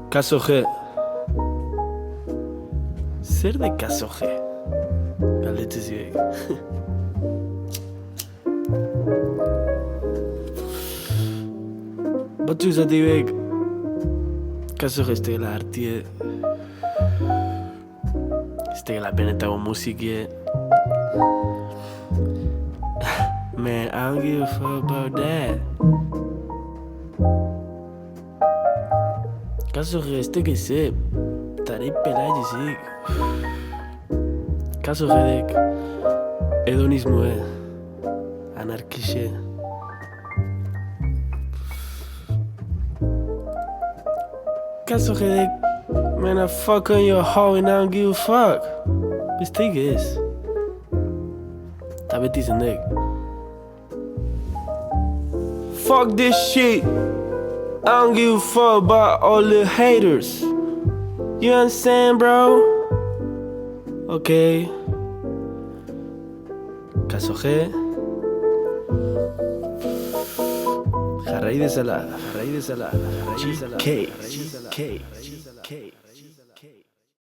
Caso G. Zer de Caso G? Galdetzen ziek. Batzuk zatibek Caso G ez tegela artie, ez tegela benetago musikie. Man, I don't give a fuck about that. Caso G ez teke ze, tarei pelaia zik. Caso G-dek hedonismoe, anarkixe. Caso G-dek, man, I fuck on your hoe and I don't give a fuck. Besteik ez. Ta beti zendek. Fuck this shit. I don't give a fuck about all the haters. You understand, bro? Okay. Caso G. Jarrai dezala. GK.